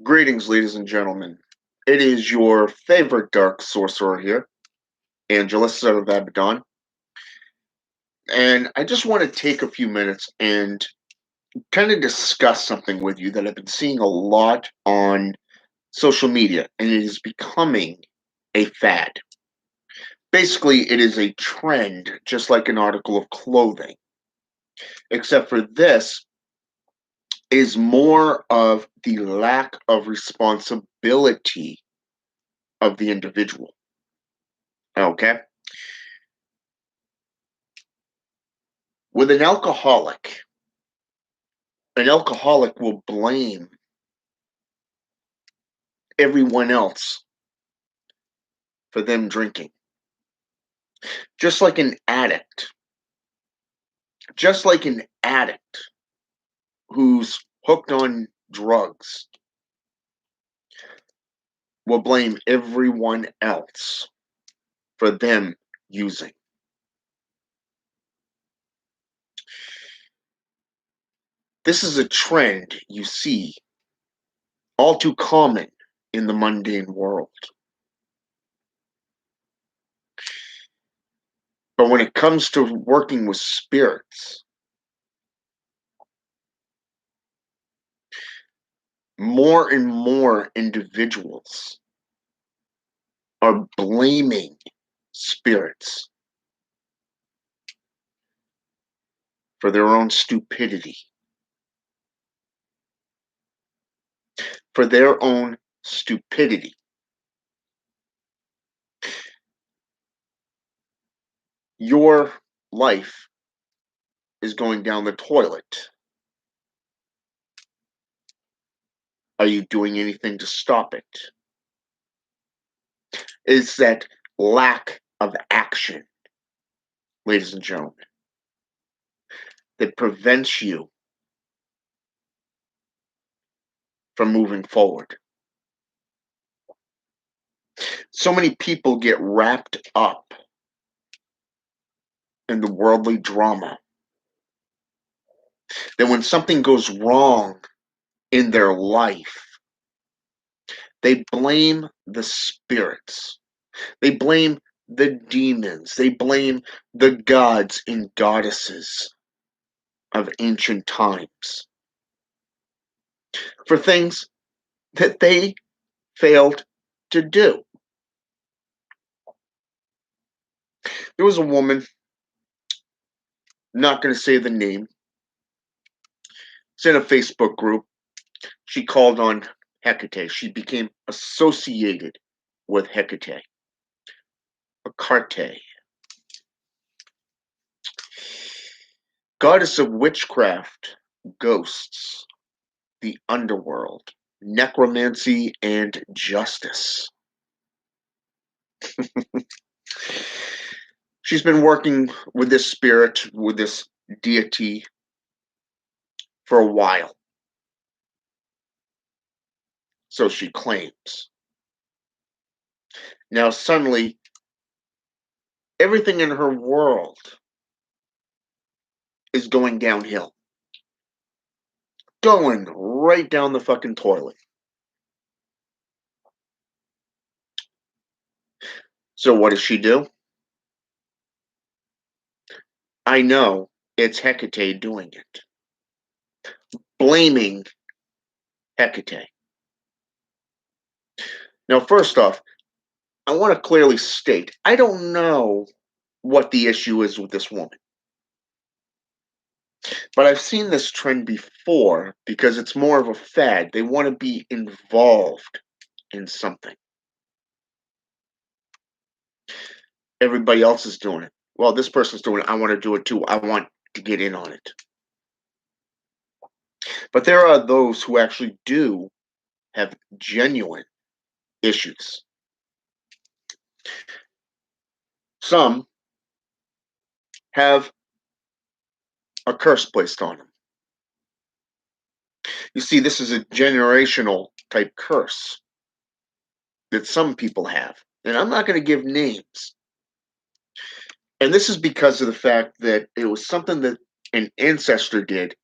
Greetings, ladies and gentlemen. It is your favorite dark sorcerer here, Angelus, son of Abaddon, and I just want to take a few minutes and kind of discuss something with you that I've been seeing a lot on social media, and it is becoming a fad. Basically, it is a trend, just like an article of clothing, except for this is more of the lack of responsibility of the individual. Okay? With an alcoholic will blame everyone else for them drinking. Just like an addict, just like an addict who's hooked on drugs will blame everyone else for them using. This is a trend you see all too common in the mundane world. But when it comes to working with spirits, more and more individuals are blaming spirits for their own stupidity, for their own stupidity. Your life is going down the toilet. Are you doing anything to stop it? Is that lack of action, ladies and gentlemen, that prevents you from moving forward. So many people get wrapped up in the worldly drama that when something goes wrong in their life, they blame the spirits. They blame the demons. They blame the gods and goddesses of ancient times for things that they failed to do. There was a woman, not going to say the name, it's in a Facebook group. She called on Hecate. She became associated with Hecate, Hecate, goddess of witchcraft, ghosts, the underworld, necromancy, and justice. She's been working with this spirit, with this deity for a while. So she claims. Now, suddenly, everything in her world is going downhill, going right down the fucking toilet. So, what does she do? I know it's Hecate doing it, blaming Hecate. Now, first off, I want to clearly state I don't know what the issue is with this woman. But I've seen this trend before because it's more of a fad. They want to be involved in something. Everybody else is doing it. Well, this person's doing it. I want to do it too. I want to get in on it. But there are those who actually do have genuine issues. Some have a curse placed on them. You see, this is a generational type curse that some people have. And I'm not going to give names. And this is because of the fact that it was something that an ancestor did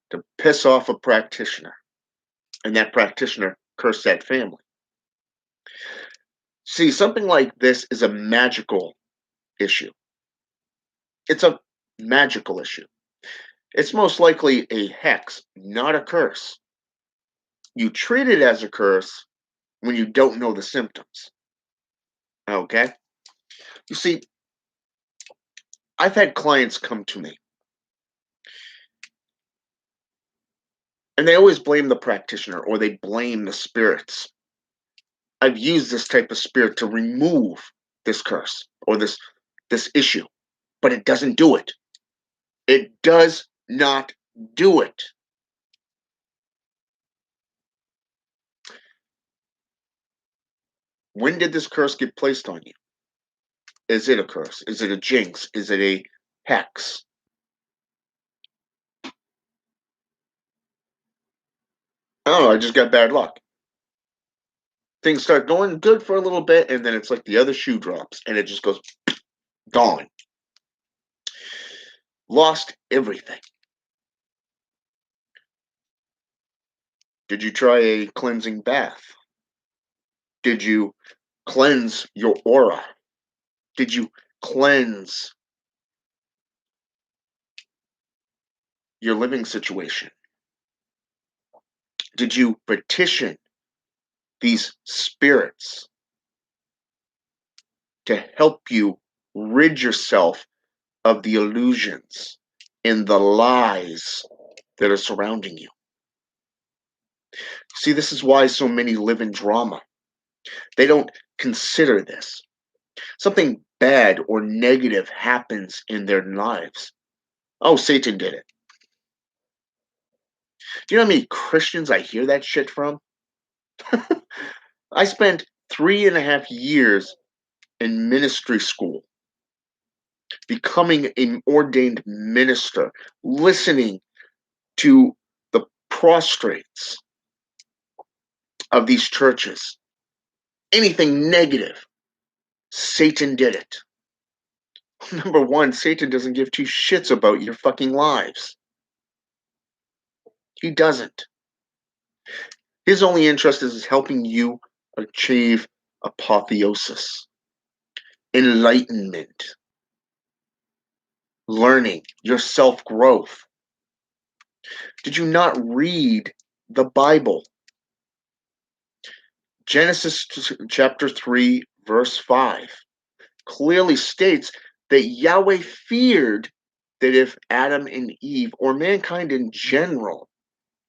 to piss off a practitioner. And that practitioner curse that family. See, something like this is a magical issue. It's a magical issue. It's most likely a hex, not a curse. You treat it as a curse when you don't know the symptoms. Okay? You see, I've had clients come to me and they always blame the practitioner or they blame the spirits. I've used this type of spirit to remove this curse or this issue, but it doesn't do it. It does not do it. When did this curse get placed on you? Is it a curse? Is it a jinx? Is it a hex? I don't know. I just got bad luck. Things start going good for a little bit, and then it's like the other shoe drops, and it just goes gone. Lost everything. Did you try a cleansing bath? Did you cleanse your aura? Did you cleanse your living situation? Did you petition these spirits to help you rid yourself of the illusions and the lies that are surrounding you? See, this is why so many live in drama. They don't consider this. Something bad or negative happens in their lives. Oh, Satan did it. Do you know how many Christians I hear that shit from? I spent 3.5 years in ministry school, becoming an ordained minister, listening to the prostrates of these churches. Anything negative, Satan did it. Number one, Satan doesn't give two shits about your fucking lives. He doesn't. His only interest is helping you achieve apotheosis, enlightenment, learning, your self growth. Did you not read the Bible? Genesis chapter 3, verse 5 clearly states that Yahweh feared that if Adam and Eve, or mankind in general,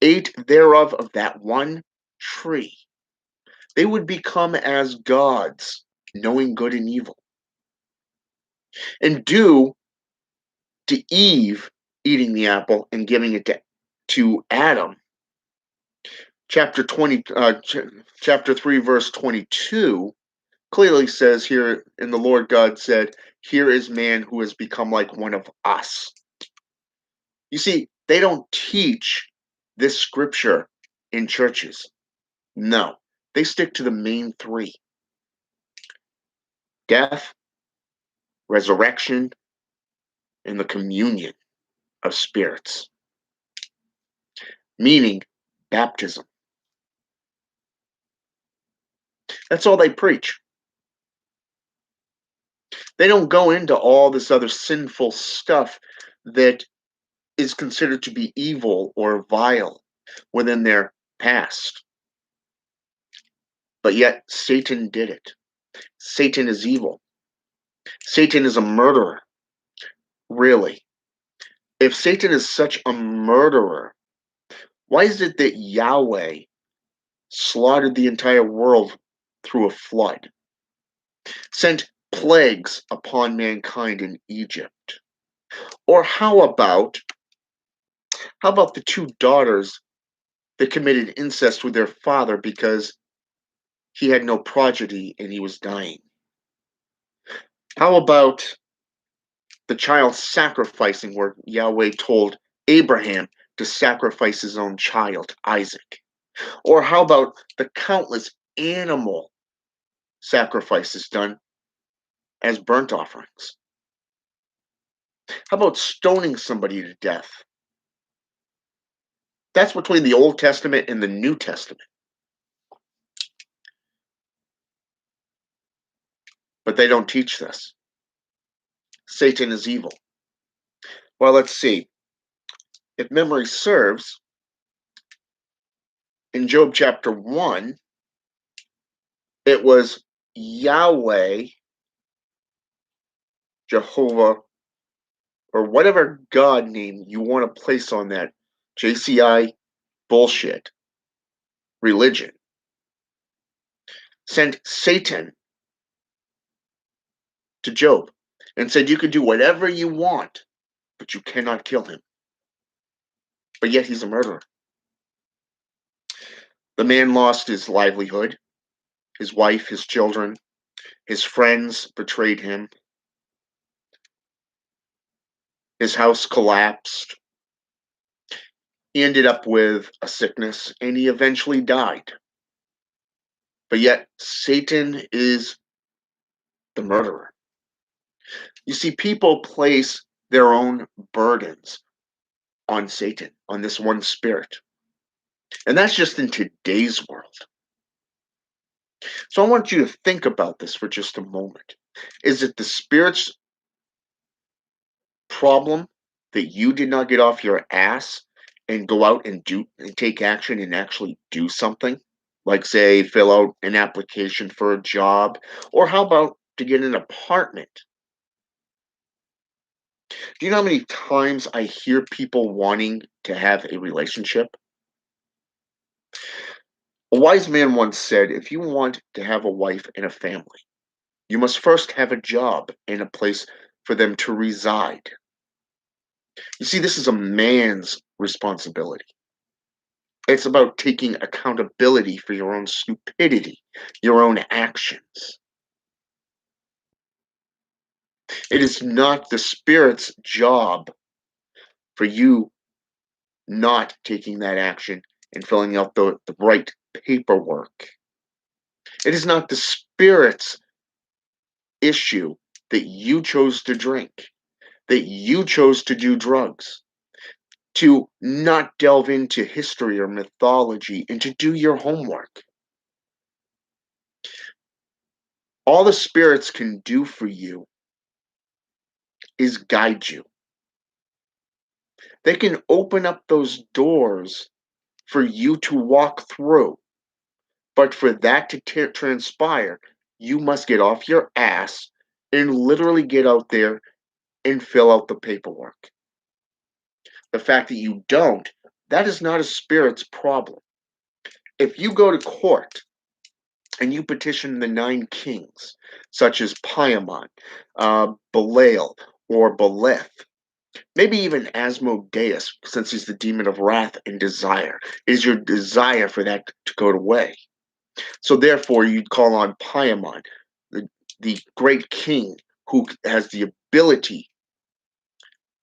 ate thereof of that one tree, they would become as gods, knowing good and evil. And due to Eve eating the apple and giving it to Adam, chapter 3, verse 22 clearly says here, and the Lord God said, here is man who has become like one of us. You see, they don't teach this scripture in churches. No, they stick to the main three: death, resurrection, and the communion of spirits, meaning baptism. That's all they preach. They don't go into all this other sinful stuff that is considered to be evil or vile within their past. But yet, Satan did it. Satan is evil. Satan is a murderer. Really. If Satan is such a murderer, why is it that Yahweh slaughtered the entire world through a flood, sent plagues upon mankind in Egypt? Or how about the two daughters that committed incest with their father because he had no progeny and he was dying? How about the child sacrificing, where Yahweh told Abraham to sacrifice his own child, Isaac? Or how about the countless animal sacrifices done as burnt offerings? How about stoning somebody to death? That's between the Old Testament and the New Testament. But they don't teach this. Satan is evil. Well, let's see. If memory serves, in Job chapter 1, it was Yahweh, Jehovah, or whatever God name you want to place on that JCI bullshit religion, sent Satan to Job and said, you can do whatever you want, but you cannot kill him. But yet he's a murderer. The man lost his livelihood, his wife, his children, his friends betrayed him, his house collapsed. He ended up with a sickness and he eventually died. But yet, Satan is the murderer. You see, people place their own burdens on Satan, on this one spirit. And that's just in today's world. So I want you to think about this for just a moment. Is it the spirit's problem that you did not get off your ass and go out and take action and actually do something? Like, say, fill out an application for a job, or how about to get an apartment? Do you know how many times I hear people wanting to have a relationship? A wise man once said, if you want to have a wife and a family, you must first have a job and a place for them to reside. You see, this is a man's responsibility. It's about taking accountability for your own stupidity, your own actions. It is not the spirit's job for you not taking that action and filling out the right paperwork. It is not the spirit's issue that you chose to drink, that you chose to do drugs, to not delve into history or mythology, and to do your homework. All the spirits can do for you is guide you. They can open up those doors for you to walk through. But for that to transpire, you must get off your ass and literally get out there and fill out the paperwork. The fact that you don't, that is not a spirit's problem. If you go to court and you petition the 9 kings, such as Paimon, Belial, or Beleth, maybe even Asmodeus, since he's the demon of wrath and desire, is your desire for that to go away. So therefore, you'd call on Paimon, the great king who has the ability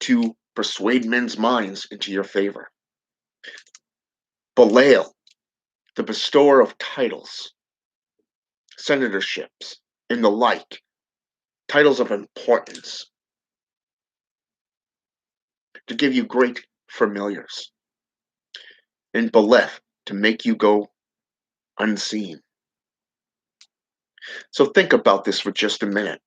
to persuade men's minds into your favor. Belial, the bestower of titles, senatorships, and the like, titles of importance, to give you great familiars. And Beleth, to make you go unseen. So think about this for just a minute.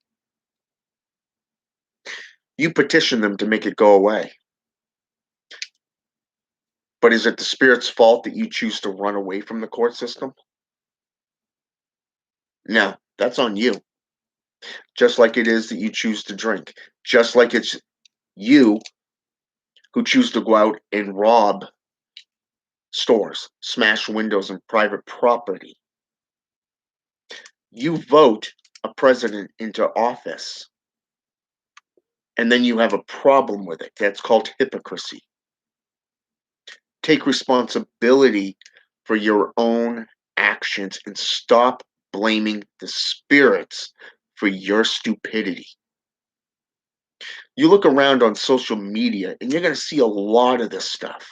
You petition them to make it go away. But is it the spirit's fault that you choose to run away from the court system? No, that's on you. Just like it is that you choose to drink. Just like it's you who choose to go out and rob stores, smash windows and private property. You vote a president into office, and then you have a problem with it. That's called hypocrisy. Take responsibility for your own actions and stop blaming the spirits for your stupidity. You look around on social media and you're going to see a lot of this stuff.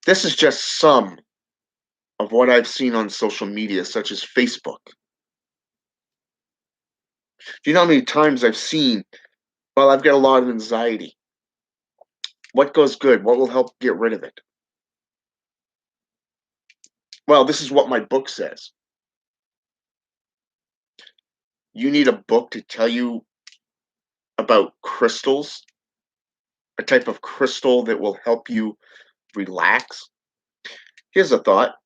This is just some of what I've seen on social media, such as Facebook. Do you know how many times I've seen, well, I've got a lot of anxiety. What goes good? What will help get rid of it? Well, this is what my book says. you need a book to tell you about crystals, a type of crystal that will help you relax. Here's a thought.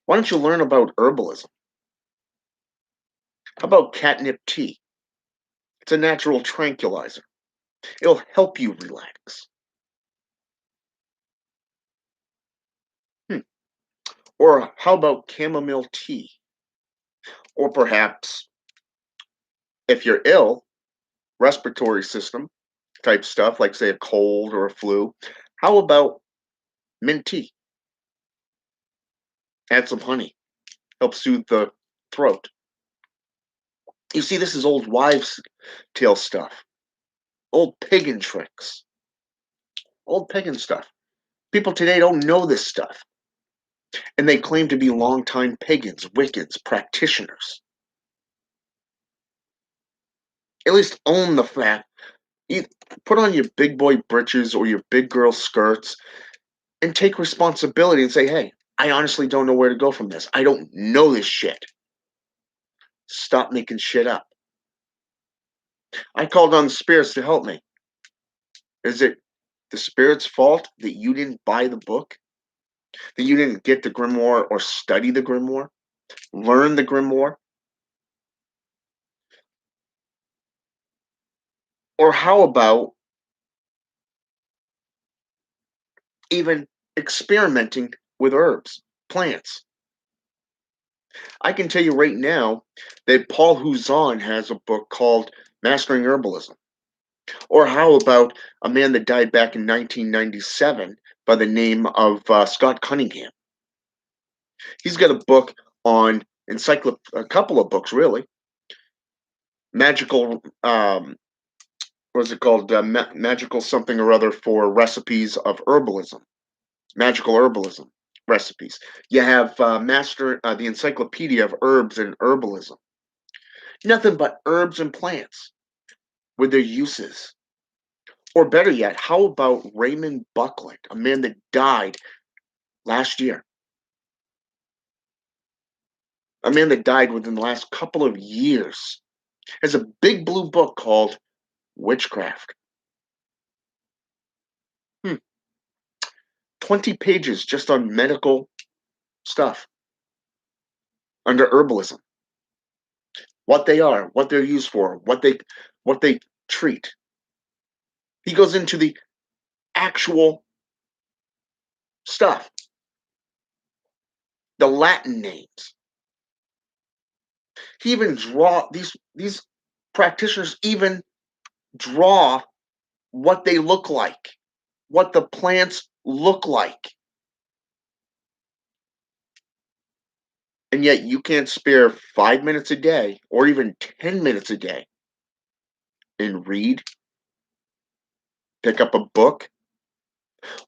Why don't you learn about herbalism? How about catnip tea? It's a natural tranquilizer. It'll help you relax. Hmm. Or how about chamomile tea? Or perhaps, if you're ill, respiratory system type stuff, like say a cold or a flu, how about mint tea? Add some honey, help soothe the throat. You see, this is old wives' tale stuff, old pagan tricks, old pagan stuff. People today don't know this stuff, and they claim to be longtime pagans, Wiccans, practitioners. At least own the fact. You put on your big boy britches or your big girl skirts and take responsibility and say, hey, I honestly don't know where to go from this. I don't know this shit. Stop making shit up. I called on the spirits to help me. Is it the spirit's fault that you didn't buy the book? That you didn't get the grimoire or study the grimoire? Learn the grimoire? Or how about even experimenting with herbs, plants? I can tell you right now that Paul Huzon has a book called Mastering Herbalism. Or how about a man that died back in 1997 by the name of Scott Cunningham? He's got a book on a couple of books really, magical. What's it called? Magical something or other for recipes of herbalism, magical herbalism recipes. You have the Encyclopedia of Herbs and Herbalism. Nothing but herbs and plants with their uses. Or better yet, how about Raymond Buckland, a man that died last year? A man that died within the last couple of years has a big blue book called Witchcraft. 20 pages just on medical stuff under herbalism. What they are, what they're used for, what they treat. He goes into the actual stuff, the Latin names. He even draw these practitioners even draw what they look like, what the plants look like. And yet you can't spare 5 minutes a day or even 10 minutes a day and read, pick up a book,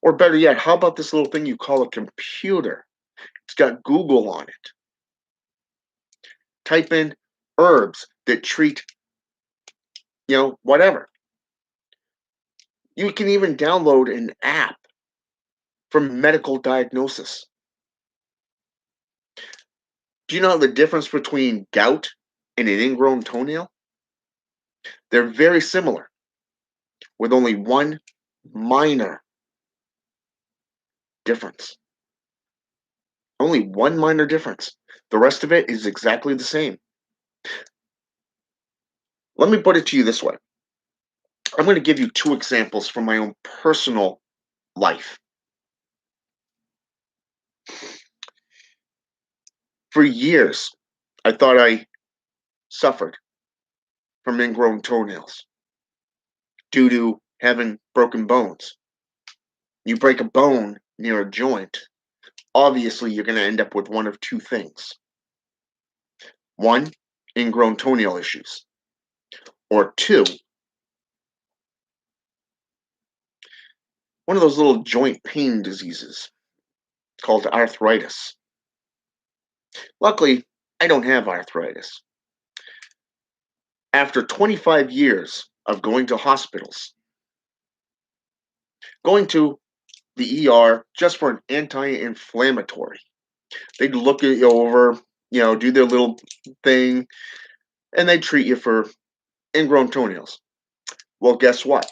or better yet, how about this little thing you call a computer? It's got Google on it. Type in herbs that treat, whatever. You can even download an app for medical diagnosis. Do you know the difference between gout and an ingrown toenail? They're very similar, with only one minor difference. Only one minor difference. The rest of it is exactly the same. Let me put it to you this way. I'm going to give you two examples from my own personal life. For years, I thought I suffered from ingrown toenails due to having broken bones. You break a bone near a joint, obviously you're going to end up with one of two things. One, ingrown toenail issues. Or two, one of those little joint pain diseases called arthritis. Luckily, I don't have arthritis. After 25 years of going to hospitals, going to the ER just for an anti-inflammatory, they'd look at you over, do their little thing, and they treat you for ingrown toenails. Well, guess what?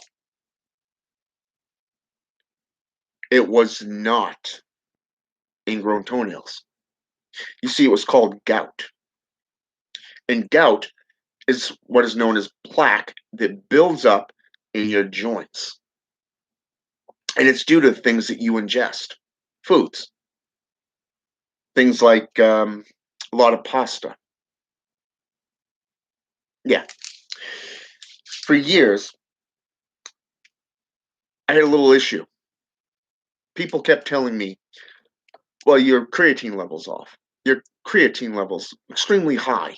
It was not ingrown toenails. You see, it was called gout. And gout is what is known as plaque that builds up in your joints. And it's due to things that you ingest, foods, things like a lot of pasta. Yeah. For years, I had a little issue. People kept telling me, well, your creatine level's off. Your creatine level's extremely high.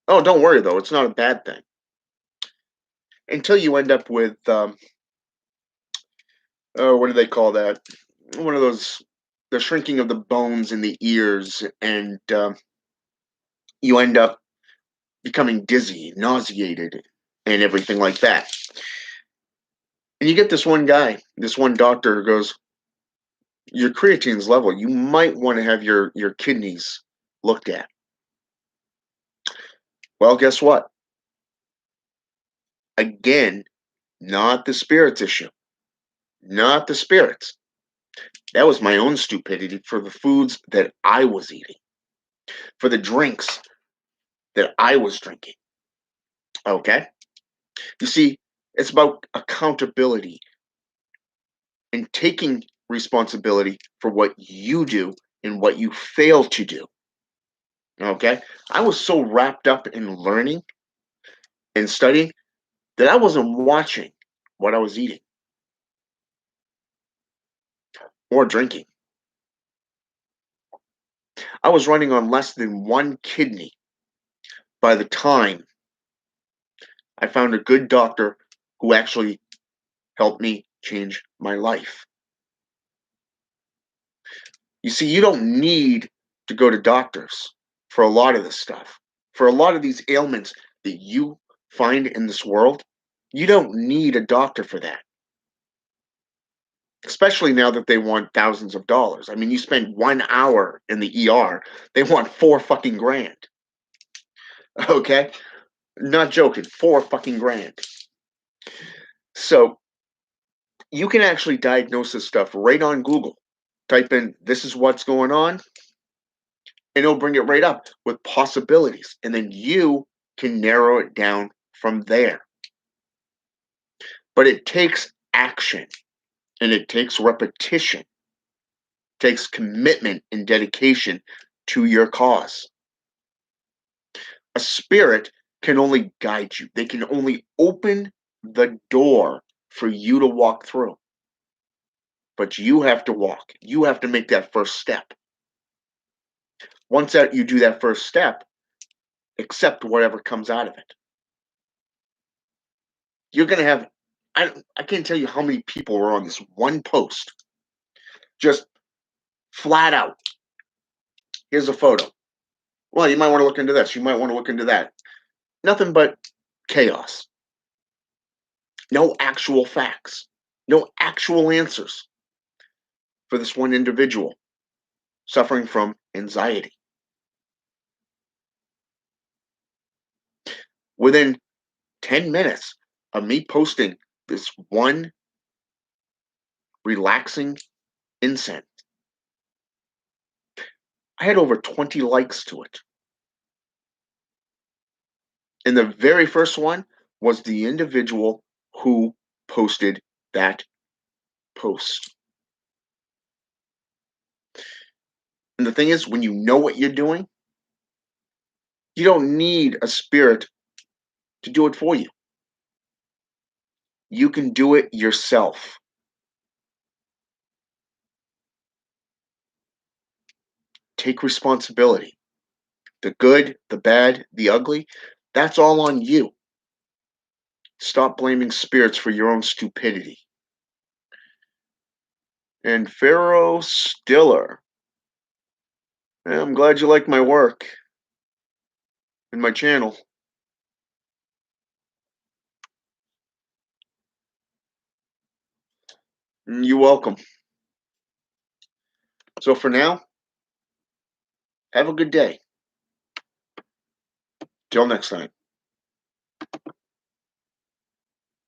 Oh, don't worry though, it's not a bad thing. Until you end up with, oh, what do they call that? One of those, the shrinking of the bones in the ears, and you end up becoming dizzy, nauseated, and everything like that. And you get this one guy, this one doctor who goes, your creatine's level, you might want to have your kidneys looked at. Well, guess what? Again, not the spirits issue. Not the spirits. That was my own stupidity for the foods that I was eating, for the drinks that I was drinking. Okay? You see, it's about accountability and taking responsibility for what you do and what you fail to do. Okay? I was so wrapped up in learning and studying that I wasn't watching what I was eating or drinking. I was running on less than one kidney by the time I found a good doctor who actually helped me change my life. You see, you don't need to go to doctors for a lot of this stuff. For a lot of these ailments that you find in this world, you don't need a doctor for that. Especially now that they want thousands of dollars. I mean, you spend 1 hour in the ER, they want 4 fucking grand. Okay? Not joking, 4 fucking grand. So you can actually diagnose this stuff right on Google. Type in, this is what's going on, and it'll bring it right up with possibilities. And then you can narrow it down from there. But it takes action and it takes repetition, it takes commitment and dedication to your cause. A spirit can only guide you, they can only open the door for you to walk through. But you have to walk, you have to make that first step. Once that you do that first step, accept whatever comes out of it. You're gonna have I can't tell you how many people were on this one post, just flat out. Here's a photo. Well, you might want to look into this. You might want to look into that. Nothing but chaos. No actual facts. No actual answers for this one individual suffering from anxiety. Within 10 minutes of me posting this one relaxing incense, I had over 20 likes to it. And the very first one was the individual who posted that post. And the thing is, when you know what you're doing, you don't need a spirit to do it for you. You can do it yourself. Take responsibility. The good, the bad, the ugly, that's all on you. Stop blaming spirits for your own stupidity. And Pharaoh Stiller, I'm glad you like my work and my channel. You're welcome. So for now, have a good day. Till next time.